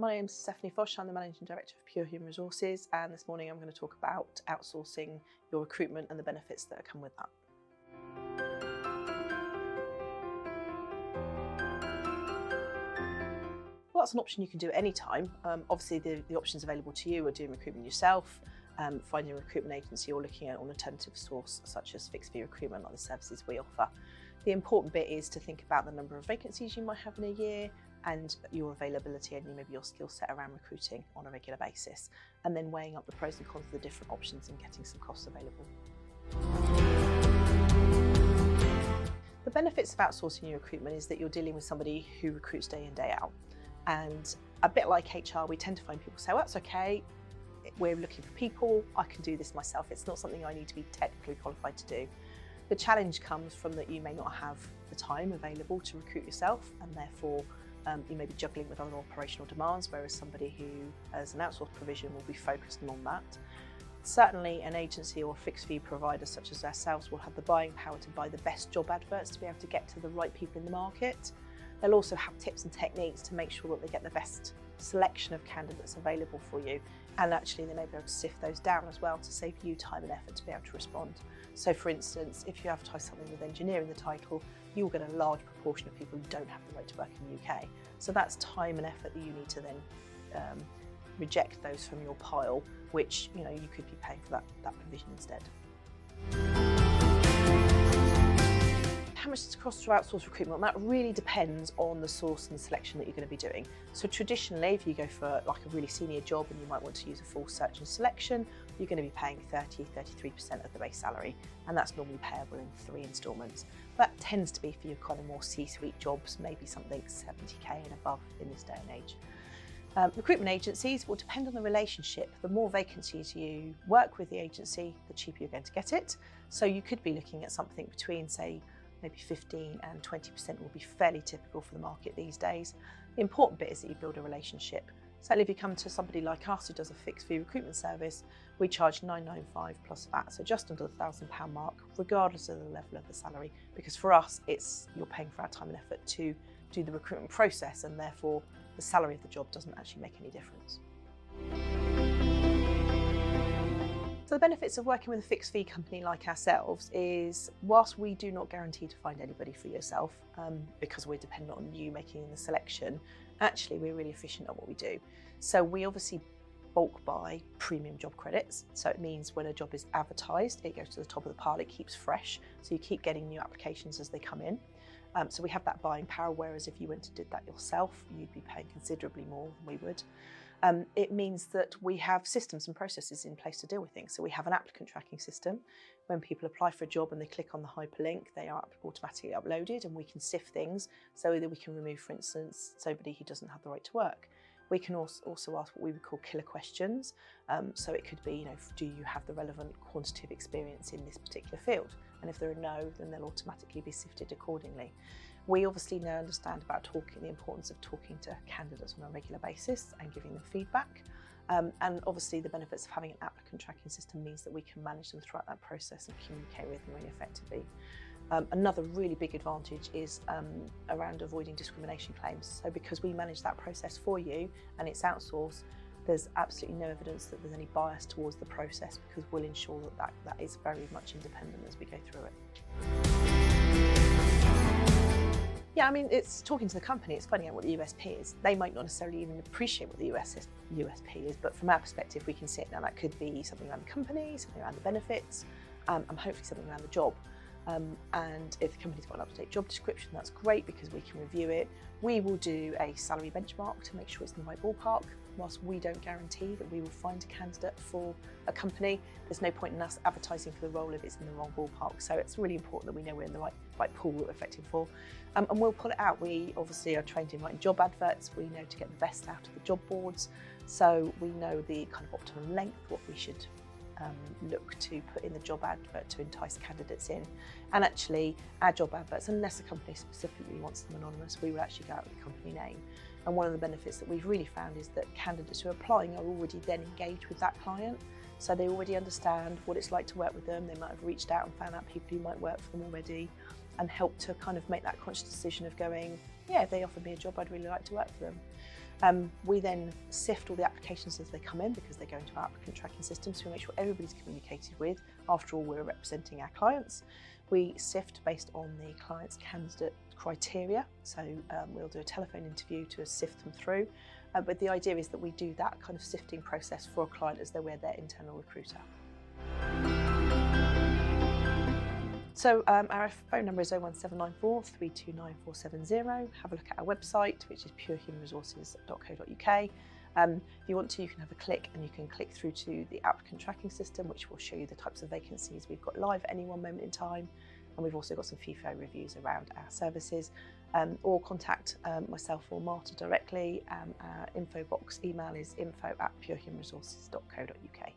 my name's Stephanie Fosh. I'm the Managing Director of Pure Human Resources, and this morning I'm going to talk about outsourcing your recruitment and the benefits that come with that. Well, that's an option you can do at any time. Obviously, the options available to you are doing recruitment yourself, finding a recruitment agency, or looking at an alternative source such as fixed fee recruitment, like the services we offer. The important bit is to think about the number of vacancies you might have in a year and your availability and maybe your skill set around recruiting on a regular basis, and then weighing up the pros and cons of the different options and getting some costs available. The benefits of outsourcing your recruitment is that you're dealing with somebody who recruits day in, day out. And a bit like HR, we tend to find people say, well, that's okay, we're looking for people, I can do this myself. It's not something I need to be technically qualified to do. The challenge comes from that you may not have the time available to recruit yourself, and therefore you may be juggling with other operational demands, whereas somebody who, as an outsourced provision, will be focused on that. Certainly an agency or fixed fee provider such as ourselves will have the buying power to buy the best job adverts to be able to get to the right people in the market. They'll also have tips and techniques to make sure that they get the best selection of candidates available for you, and actually they may be able to sift those down as well to save you time and effort to be able to respond. So for instance, if you advertise something with engineer in the title, you'll get a large proportion of people who don't have the right to work in the UK. So that's time and effort that you need to then reject those from your pile, which you could be paying for that provision instead. How much does it cost to outsource recruitment? That really depends on the source and the selection that you're going to be doing. So traditionally, if you go for like a really senior job and you might want to use a full search and selection, you're going to be paying 33% of the base salary, and that's normally payable in 3 instalments. That tends to be for your kind of more C-suite jobs, maybe something 70k and above in this day and age. Recruitment agencies will depend on the relationship. The more vacancies you work with the agency, the cheaper you're going to get it. So you could be looking at something between, say, maybe 15 and 20% will be fairly typical for the market these days. The important bit is that you build a relationship. Certainly if you come to somebody like us who does a fixed fee recruitment service, we charge $995 plus VAT, so just under the £1,000 mark, regardless of the level of the salary, because for us, you're paying for our time and effort to do the recruitment process, and therefore the salary of the job doesn't actually make any difference. So the benefits of working with a fixed fee company like ourselves is, whilst we do not guarantee to find anybody for yourself, because we're dependent on you making the selection, actually we're really efficient at what we do. So we obviously bulk buy premium job credits. So it means when a job is advertised, it goes to the top of the pile, it keeps fresh. So you keep getting new applications as they come in. So we have that buying power, whereas if you went and did that yourself, you'd be paying considerably more than we would. It means that we have systems and processes in place to deal with things. So we have an applicant tracking system. When people apply for a job and they click on the hyperlink, they are automatically uploaded, and we can sift things so that we can remove, for instance, somebody who doesn't have the right to work. We can also ask what we would call killer questions. So it could be, do you have the relevant quantitative experience in this particular field? And if there are no, then they'll automatically be sifted accordingly. We obviously now understand about the importance of talking to candidates on a regular basis and giving them feedback. And obviously the benefits of having an applicant tracking system means that we can manage them throughout that process and communicate with them really effectively. Another really big advantage is around avoiding discrimination claims. So because we manage that process for you and it's outsourced, there's absolutely no evidence that there's any bias towards the process, because we'll ensure that is very much independent as we go through it. Yeah, I mean, it's talking to the company, it's finding out what the USP is. They might not necessarily even appreciate what the USP is, but from our perspective, we can see it. Now, that could be something around the company, something around the benefits, and hopefully something around the job. And if the company's got an up-to-date job description, that's great because we can review it. We will do a salary benchmark to make sure it's in the right ballpark. Whilst we don't guarantee that we will find a candidate for a company, there's no point in us advertising for the role if it's in the wrong ballpark. So it's really important that we know we're in the right pool that we're effective for. And we'll pull it out. We obviously are trained in writing job adverts. We know to get the best out of the job boards. So we know the kind of optimum length, what we should look to put in the job advert to entice candidates in. And actually our job adverts, unless a company specifically wants them anonymous, we will actually go out with the company name. And one of the benefits that we've really found is that candidates who are applying are already then engaged with that client. So they already understand what it's like to work with them. They might have reached out and found out people who might work for them already, and help to kind of make that conscious decision of going, yeah, if they offered me a job, I'd really like to work for them. We then sift all the applications as they come in because they go into our applicant tracking system, so we make sure everybody's communicated with. After all, we're representing our clients. We sift based on the client's candidate criteria, so we'll do a telephone interview to sift them through. But the idea is that we do that kind of sifting process for a client as though we're their internal recruiter. So our phone number is 01794 329 470. Have a look at our website, which is purehumanresources.co.uk. If you want to, you can have a click and you can click through to the applicant tracking system, which will show you the types of vacancies we've got live at any one moment in time. And we've also got some FIFO reviews around our services. Or contact myself or Marta directly. Our info box email is info@purehumanresources.co.uk.